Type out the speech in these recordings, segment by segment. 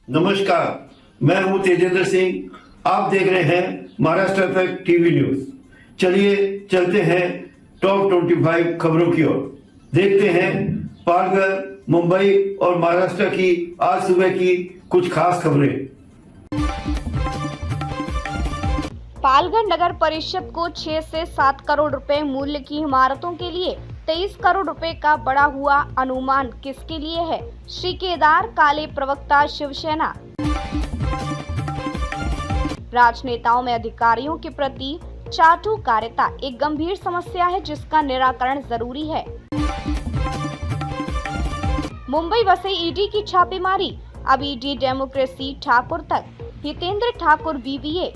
नमस्कार, मैं हूं तेजेंद्र सिंह। आप देख रहे हैं महाराष्ट्र इफेक्ट टीवी न्यूज। चलिए चलते हैं टॉप 25 खबरों की ओर। देखते हैं पालघर, मुंबई और महाराष्ट्र की आज सुबह की कुछ खास खबरें। पालघर नगर परिषद को 6 से 7 करोड़ रुपए मूल्य की इमारतों के लिए 23 करोड़ रुपए का बढ़ा हुआ अनुमान किसके लिए है? श्री केदार काले प्रवक्ता शिवसेना। राजनेताओं में अधिकारियों के प्रति चाटुकारिता एक गंभीर समस्या है जिसका निराकरण जरूरी है। मुंबई बसे ईडी की छापेमारी, अब ईडी डेमोक्रेसी ठाकुर तक। हितेंद्र ठाकुर बीबीए।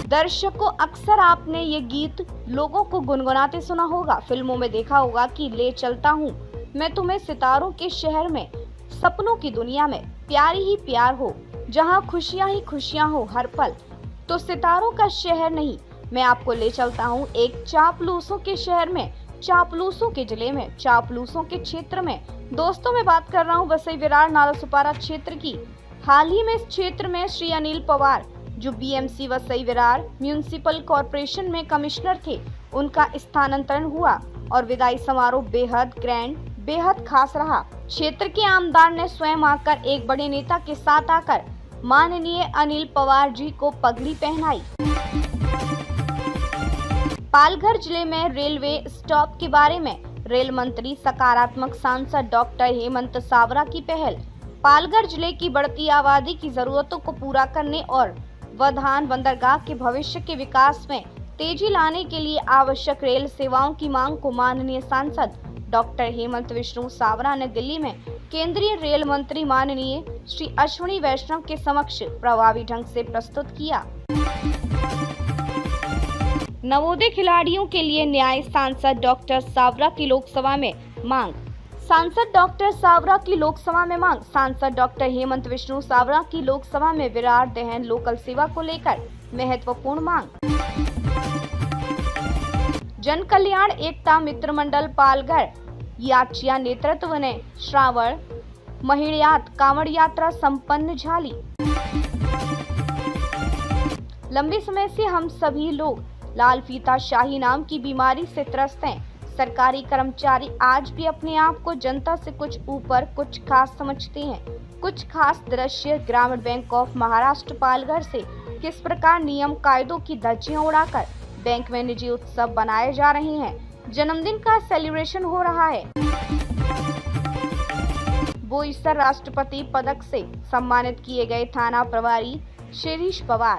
दर्शकों, अक्सर आपने ये गीत लोगों को गुनगुनाते सुना होगा, फिल्मों में देखा होगा कि ले चलता हूँ मैं तुम्हें सितारों के शहर में, सपनों की दुनिया में, प्यार ही प्यार हो, जहाँ खुशियाँ ही खुशियाँ हो हर पल। तो सितारों का शहर नहीं, मैं आपको ले चलता हूँ एक चापलूसों के शहर में, चापलूसों के जिले में, चापलूसों के क्षेत्र में। दोस्तों, मैं बात कर रहा हूँ वसई विरार नालासोपारा क्षेत्र की। हाल ही में इस क्षेत्र में श्री अनिल पवार, जो BMC Vasai Virar municipal corporation में कमिश्नर थे, उनका स्थानांतरण हुआ और विदाई समारोह बेहद ग्रैंड, बेहद खास रहा। क्षेत्र के आमदार ने स्वयं आकर एक बड़े नेता के साथ आकर माननीय अनिल पवार जी को पगड़ी पहनाई। पालघर जिले में रेलवे स्टॉप के बारे में रेल मंत्री सकारात्मक। सांसद डॉक्टर हेमंत सावरा की पहल। पालघर जिले की बढ़ती आबादी की जरूरतों को पूरा करने और वधान बंदरगाह के भविष्य के विकास में तेजी लाने के लिए आवश्यक रेल सेवाओं की मांग को माननीय सांसद डॉक्टर हेमंत विष्णु सावरा ने दिल्ली में केंद्रीय रेल मंत्री माननीय श्री अश्विनी वैष्णव के समक्ष प्रभावी ढंग से प्रस्तुत किया। नवोदय खिलाड़ियों के लिए न्याय, सांसद डॉक्टर सावरा की लोकसभा में मांग। सांसद डॉक्टर सावरा की लोकसभा में मांग। सांसद डॉक्टर हेमंत विष्णु सावरा की लोकसभा में विरार दहन लोकल सेवा को लेकर महत्वपूर्ण मांग। जन कल्याण एकता मित्र मंडल पालघर याचिया नेतृत्व ने श्रावण महिळ्यात कांवड़ यात्रा संपन्न झाली। लंबे समय से हम सभी लोग लाल फीता शाही नाम की बीमारी से त्रस्त हैं। सरकारी कर्मचारी आज भी अपने आप को जनता से कुछ ऊपर, कुछ खास समझते हैं। कुछ खास दृश्य ग्रामीण बैंक ऑफ महाराष्ट्र पालघर से किस प्रकार नियम कायदों की धज्जियां उड़ाकर बैंक में निजी उत्सव बनाए जा रहे हैं। जन्मदिन का सेलिब्रेशन हो रहा है। बोईसर राष्ट्रपति पदक से सम्मानित किए गए थाना प्रभारी शिरीष पवार।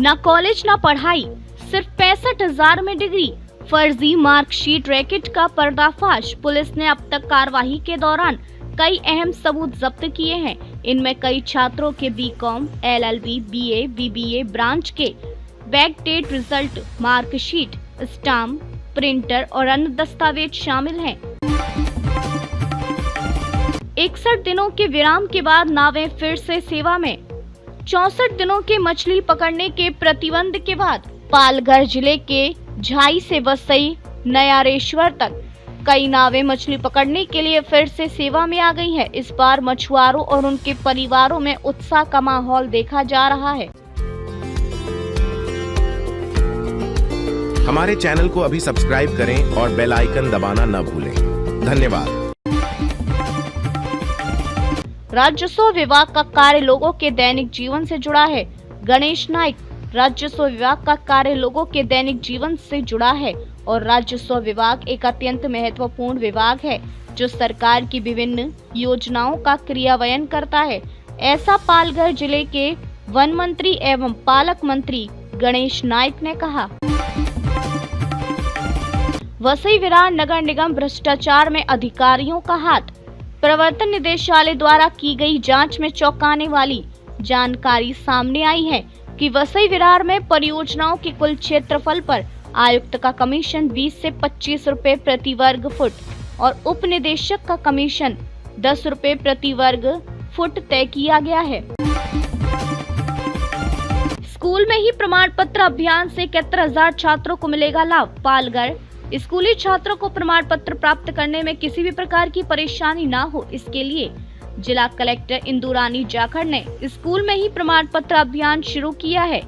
न कॉलेज न पढ़ाई, सिर्फ 65,000 में डिग्री। फर्जी मार्कशीट रैकेट का पर्दाफाश। पुलिस ने अब तक कार्रवाई के दौरान कई अहम सबूत जब्त किए हैं। इनमें कई छात्रों के BCom, LLB, BA, BBA branch के backdate result, marksheet, stamp, printer और अन्य दस्तावेज शामिल हैं। 61 दिनों के विराम के बाद नावें फिर से सेवा में। 64 दिनों के मछली पकड़ने के प्रतिबंध के बाद पालघर जिले के झाई से वसई नयारेश्वर तक कई नावें मछली पकड़ने के लिए फिर से सेवा में आ गई हैं। इस बार मछुआरों और उनके परिवारों में उत्साह का माहौल देखा जा रहा है। हमारे चैनल को अभी सब्सक्राइब करें और बेल आइकन दबाना न भूलें। धन्यवाद। राजस्व विभाग का कार्य लोगों के दैनिक जीवन से जुड़ा है। गणेश नाइक। राजस्व विभाग का कार्य लोगों के दैनिक जीवन से जुड़ा है और राजस्व विभाग एक अत्यंत महत्वपूर्ण विभाग है जो सरकार की विभिन्न योजनाओं का क्रियान्वयन करता है। ऐसा पालघर जिले के वन मंत्री एवं पालक मंत्री गणेश नाइक ने कहा। वसई विरार नगर निगम भ्रष्टाचार में अधिकारियों का हाथ। प्रवर्तन निदेशालय द्वारा की गई जांच में चौंकाने वाली जानकारी सामने आई है कि वसई विरार में परियोजनाओं के कुल क्षेत्रफल पर आयुक्त का कमीशन 20 से 25 रुपए प्रति वर्ग फुट और उप निदेशक का कमीशन 10 रुपए प्रति वर्ग फुट तय किया गया है। स्कूल में ही प्रमाण पत्र अभियान से 71,000 छात्रों को मिलेगा लाभ। पालघर स्कूली छात्रों को प्रमाण पत्र प्राप्त करने में किसी भी प्रकार की परेशानी न हो, इसके लिए जिला कलेक्टर इंदुरानी जाखड़ ने स्कूल में ही प्रमाण पत्र अभियान शुरू किया है।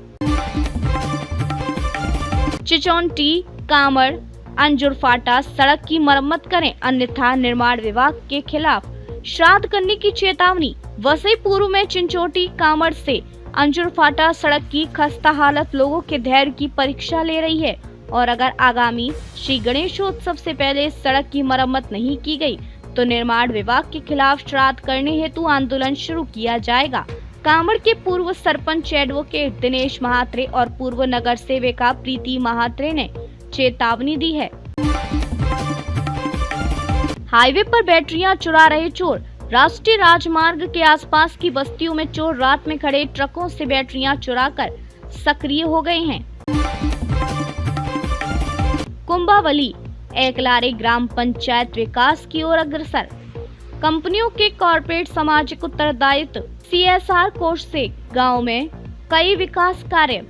चिचौंटी, कामड़, अंजुरफाटा सड़क की मरम्मत करें, अन्यथा निर्माण विभाग के खिलाफ श्राद्ध करने की चेतावनी। वसई पूर्व में चिंचोटी कामड़ से अंजुरफाटा सड़क की खस्ता हालत लोगों के धैर्य की परीक्षा ले रही है और अगर आगामी श्री गणेशोत्सव से पहले सड़क की मरम्मत नहीं की गई तो निर्माण विभाग के खिलाफ श्राद्ध करने हेतु आंदोलन शुरू किया जाएगा। कामड़ के पूर्व सरपंच एडवोकेट दिनेश महात्रे और पूर्व नगर सेविका प्रीति महात्रे ने चेतावनी दी है। हाईवे पर बैटरियां चुरा रहे चोर। राष्ट्रीय राजमार्ग के आसपास की बस्तियों में चोर रात में खड़े ट्रकों से बैटरियां चुराकर सक्रिय हो गए हैं। कुंभावली एकलारे ग्राम पंचायत विकास की ओर अग्रसर। कंपनियों के कॉर्पोरेट सामाजिक उत्तरदायित्व CSR कोष से गांव में कई विकास कार्य।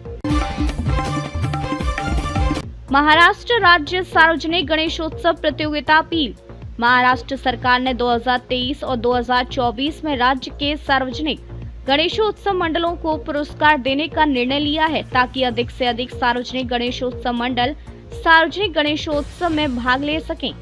महाराष्ट्र राज्य सार्वजनिक गणेशोत्सव प्रतियोगिता अपील। महाराष्ट्र सरकार ने 2023 और 2024 में राज्य के सार्वजनिक गणेशोत्सव मंडलों को पुरस्कार देने का निर्णय लिया है ताकि अधिक से अधिक सार्वजनिक गणेशोत्सव मंडल सार्वजनिक गणेशोत्सव में भाग ले सकें।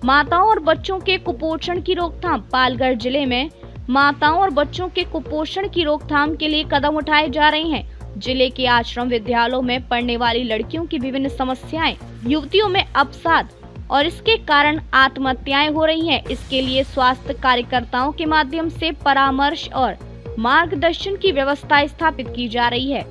माताओं और बच्चों के कुपोषण की रोकथाम। पालघर जिले में माताओं और बच्चों के कुपोषण की रोकथाम के लिए कदम उठाए जा रहे हैं। जिले के आश्रम विद्यालयों में पढ़ने वाली लड़कियों की विभिन्न समस्याएं, युवतियों में अवसाद और इसके कारण आत्महत्याएं हो रही हैं। इसके लिए स्वास्थ्य कार्यकर्ताओं के माध्यम से परामर्श और मार्गदर्शन की व्यवस्था स्थापित की जा रही है।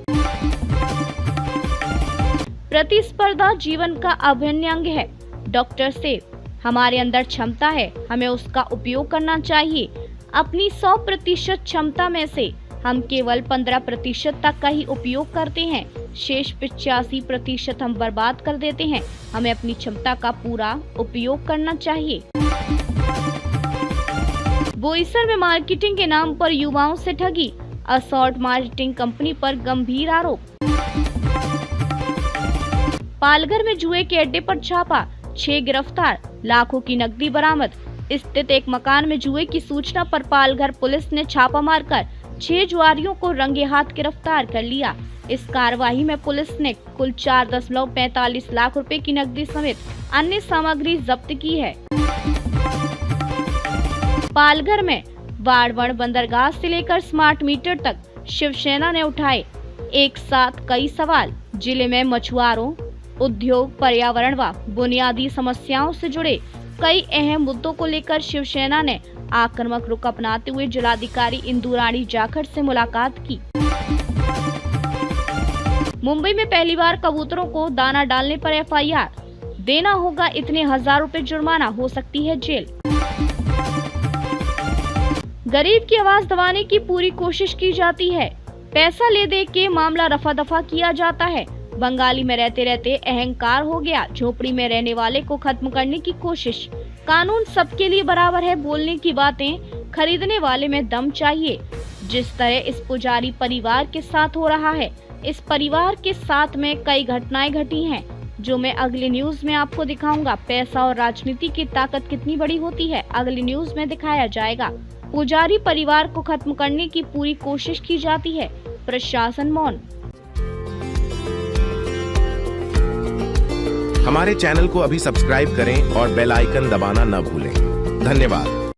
प्रतिस्पर्धा जीवन का अभिन्न अंग है। डॉक्टर सेठ, हमारे अंदर क्षमता है, हमें उसका उपयोग करना चाहिए। अपनी 100% क्षमता में से हम केवल 15% तक का ही उपयोग करते हैं, शेष 85% हम बर्बाद कर देते हैं। हमें अपनी क्षमता का पूरा उपयोग करना चाहिए। बोईसर में मार्केटिंग के नाम पर युवाओं से ठगी। असॉर्ट मार्केटिंग कंपनी पर गंभीर आरोप। पालघर में जुए के अड्डे पर छापा, 6 गिरफ्तार, लाखों की नकदी बरामद। स्थित एक मकान में जुए की सूचना पर पालघर पुलिस ने छापा मारकर 6 जुआरियों को रंगे हाथ गिरफ्तार कर लिया। इस कार्रवाई में पुलिस ने कुल 4.45 लाख रुपए की नकदी समेत अन्य सामग्री जब्त की है। पालघर में वाड़वण बंदरगाह से लेकर स्मार्ट मीटर तक शिवसेना ने उठाए एक साथ कई सवाल। जिले में मछुआरों, उद्योग, पर्यावरण व बुनियादी समस्याओं से जुड़े कई अहम मुद्दों को लेकर शिवसेना ने आक्रामक रुख अपनाते हुए जिलाधिकारी इंदुरानी जाखड़ से मुलाकात की। मुंबई में पहली बार कबूतरों को दाना डालने पर FIR, देना होगा इतने 1000 रुपए जुर्माना, हो सकती है जेल। गरीब की आवाज दबाने की पूरी कोशिश की जाती है, पैसा ले दे के मामला रफा दफा किया जाता है। बंगाली में रहते रहते अहंकार हो गया, झोपड़ी में रहने वाले को खत्म करने की कोशिश। कानून सबके लिए बराबर है, बोलने की बातें खरीदने वाले में दम चाहिए। जिस तरह इस पुजारी परिवार के साथ हो रहा है, इस परिवार के साथ में कई घटनाएं घटी हैं जो मैं अगली न्यूज में आपको दिखाऊंगा। पैसा और राजनीति की ताकत कितनी बड़ी होती है, अगली न्यूज में दिखाया जाएगा। पुजारी परिवार को खत्म करने की पूरी कोशिश की जाती है, प्रशासन मौन। हमारे चैनल को अभी सब्सक्राइब करें और बेल आइकन दबाना न भूलें। धन्यवाद।